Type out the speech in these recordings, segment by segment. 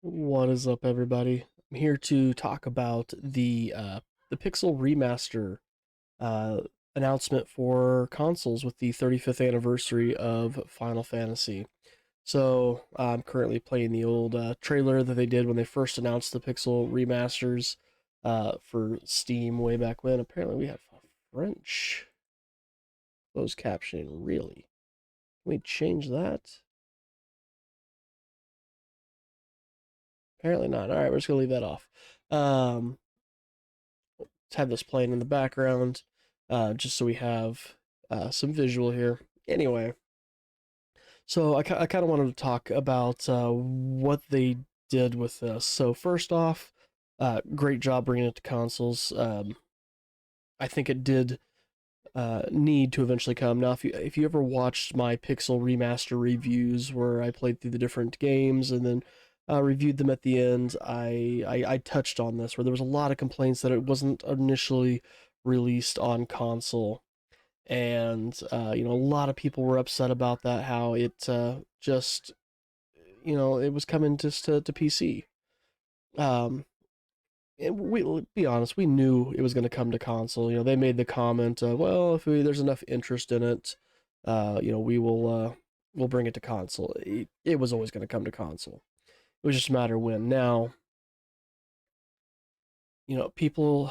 What is up, everybody? I'm here to talk about the Pixel Remaster uh, announcement for consoles with the 35th anniversary of Final Fantasy. So I'm currently playing the old trailer that they did when they first announced the Pixel remasters for Steam way back when. Apparently, we have French closed captioning. Really? Can we change that? Apparently not. All right, we're just gonna leave that off. Um, have this playing in the background, just so we have some visual here. Anyway, so I kind of wanted to talk about what they did with this. So first off, great job bringing it to consoles. I think it did need to eventually come. Now, if you ever watched my Pixel Remaster reviews, where I played through the different games and then reviewed them at the end, I touched on this, where there was a lot of complaints that it wasn't initially released on console, and a lot of people were upset about that. How it just it was coming just to PC. Um, and we be honest, we knew it was going to come to console. They made the comment, well, if there's enough interest in it, we'll bring it to console. It was always going to come to console. It was just a matter when. Now, people,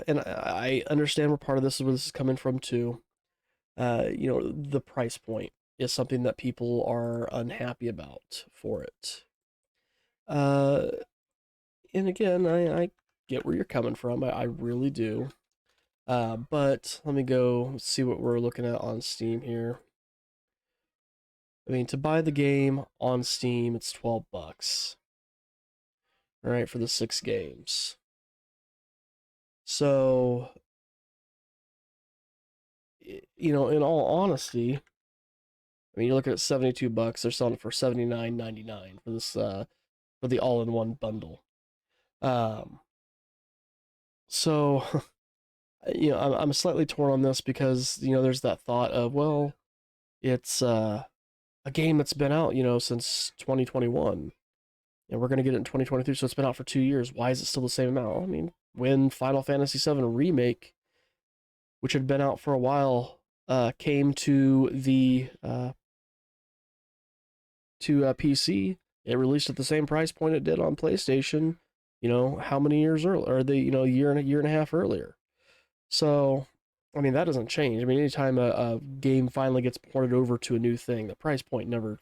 and I understand where part of this is where this is coming from too. The price point is something that people are unhappy about for it. Uh, and again, I get where you're coming from. I really do. But let me go see what we're looking at on Steam here. I mean, to buy the game on Steam, it's $12. All right, for the 6 games. So, in all honesty, I mean, you're looking at $72. They're selling it for $79.99 for this for the all-in-one bundle. Um, so I'm slightly torn on this because there's that thought of, well, it's a game that's been out since 2021, and we're gonna get it in 2023, so it's been out for 2 years. Why is it still the same amount? Well, I mean, when Final Fantasy VII Remake, which had been out for a while, came to PC, it released at the same price point it did on PlayStation. How many years earlier? Or a year and a half earlier. So, I mean, that doesn't change. I mean, anytime a game finally gets ported over to a new thing, the price point never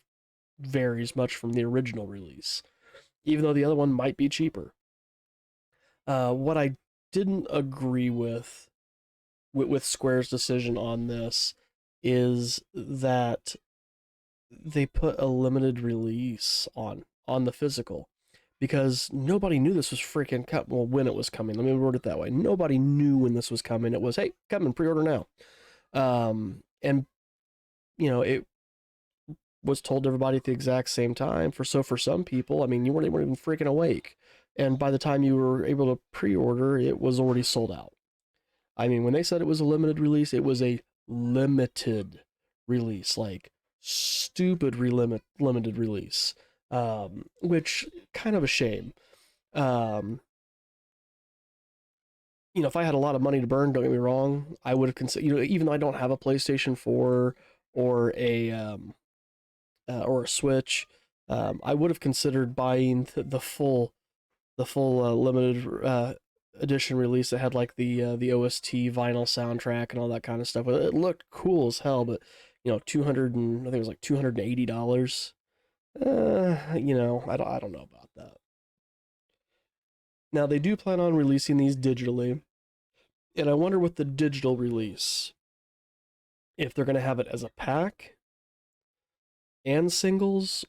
varies much from the original release, even though the other one might be cheaper. What I didn't agree with Square's decision on this is that they put a limited release on the physical, because nobody knew this was freaking well, when it was coming. Let me word it that way. Nobody knew when this was coming. It was, hey, come and pre-order now. And it was told to everybody at the exact same time. For some people, I mean, you weren't even freaking awake, and by the time you were able to pre-order, it was already sold out. I mean, when they said it was a limited release, it was a limited release, like stupid limited release, which kind of a shame. Um, if I had a lot of money to burn, don't get me wrong, I would have considered. Even though I don't have a PlayStation 4 or a Switch, I would have considered buying the full limited edition release that had like the OST vinyl soundtrack and all that kind of stuff. It looked cool as hell, but 200 and I think it was like $280. I don't know about that. Now they do plan on releasing these digitally, and I wonder with the digital release if they're going to have it as a pack and singles,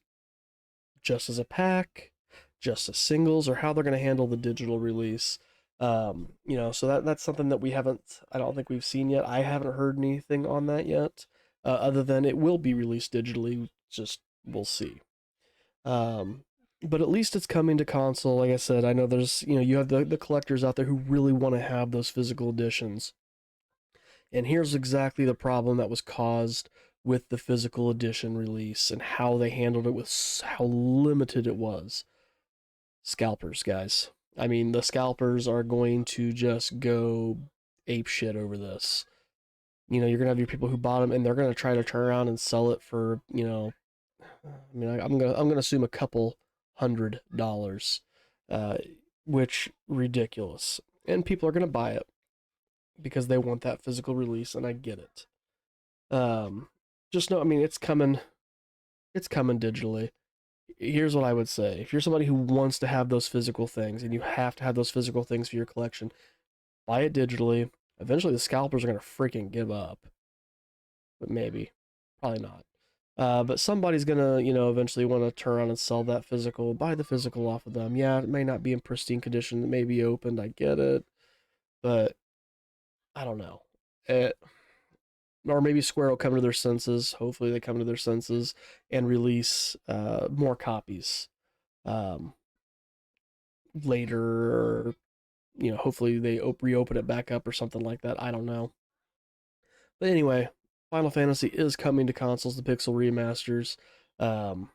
just as a pack, just as singles, or how they're going to handle the digital release. So that's something that we haven't, I don't think we've seen yet. I haven't heard anything on that yet, other than it will be released digitally. Just we'll see. Um, but at least it's coming to console. Like I said, I know there's you have the collectors out there who really want to have those physical editions. And here's exactly the problem that was caused with the physical edition release and how they handled it with how limited it was. Scalpers, guys. I mean, the scalpers are going to just go ape shit over this. You know, you're gonna have your people who bought them, and they're gonna try to turn around and sell it for, you know, I mean, I'm gonna assume a couple $100, uh, which ridiculous, and people are gonna buy it because they want that physical release, and I get it. Um, just know, I mean, it's coming digitally. Here's what I would say: if you're somebody who wants to have those physical things, and you have to have those physical things for your collection, buy it digitally. Eventually, the scalpers are gonna freaking give up, but maybe, probably not. But somebody's gonna, you know, eventually want to turn around and sell that physical, buy the physical off of them. Yeah, it may not be in pristine condition, it may be opened, I get it, but I don't know. It, or maybe Square will come to their senses. Hopefully, they come to their senses and release more copies um, later, or you know, hopefully they reopen it back up or something like that. I don't know. But anyway, Final Fantasy is coming to consoles, the Pixel remasters. Um,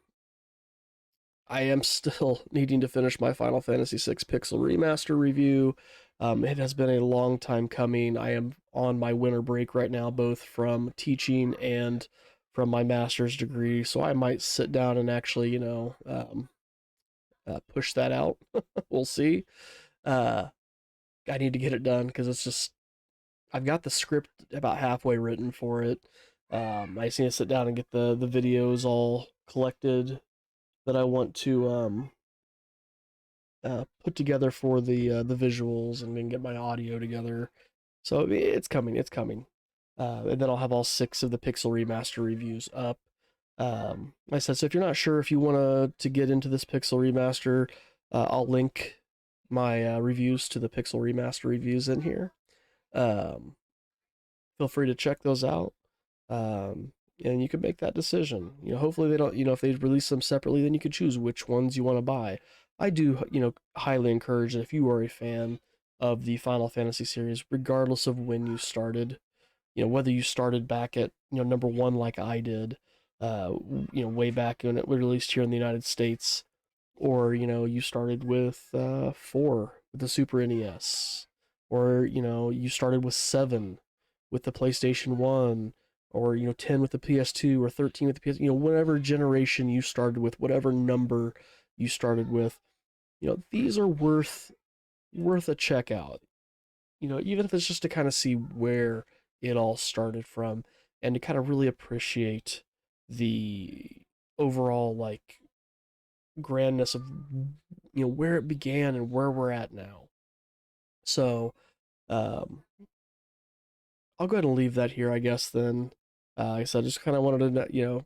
I am still needing to finish my Final Fantasy VI Pixel Remaster review. It has been a long time coming. I am on my winter break right now, both from teaching and from my master's degree. So I might sit down and actually, you know, push that out. We'll see. Uh, I need to get it done because it's just, I've got the script about halfway written for it. I just need to sit down and get the videos all collected that I want to put together for the visuals, and then get my audio together. So it's coming, it's coming. And then I'll have all 6 of the Pixel Remaster reviews up. Like I said, so if you're not sure if you want to get into this Pixel Remaster, I'll link my reviews to the Pixel Remaster reviews in here. Um, Feel free to check those out. Um, and you can make that decision. You know, hopefully they don't, you know, if they release them separately, then you can choose which ones you want to buy. I do, you know, highly encourage that if you are a fan of the Final Fantasy series, regardless of when you started, you know, whether you started back at, you know, number 1 like I did, you know, way back when it was released here in the United States, or, you know, you started with 4 with the Super NES, or, you know, you started with 7 with the PlayStation 1, or, you know, 10 with the PS2, or 13 with the PS, you know, whatever generation you started with, whatever number you started with, you know, these are worth a check out. You know, even if it's just to kind of see where it all started from, and to kind of really appreciate the overall, like, grandness of, you know, where it began and where we're at now. So um, I'll go ahead and leave that here, I guess. Then, like I said, just kind of wanted to, you know,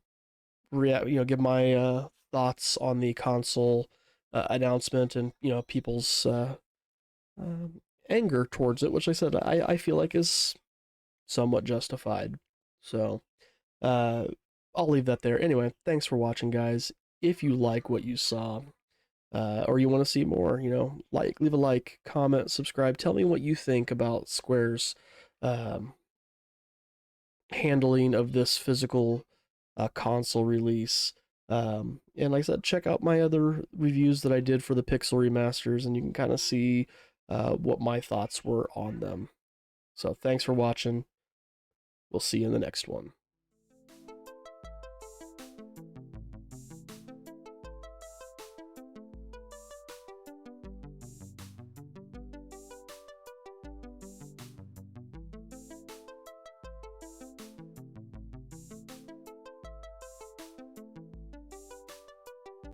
react, you know, give my thoughts on the console announcement, and, you know, people's um, anger towards it, which I said I feel like is somewhat justified. So uh, I'll leave that there. Anyway, thanks for watching, guys. If you like what you saw, or you want to see more, you know, leave a like, comment, subscribe. Tell me what you think about Square's um, handling of this physical console release. And like I said, check out my other reviews that I did for the Pixel remasters, and you can kind of see what my thoughts were on them. So thanks for watching. We'll see you in the next one.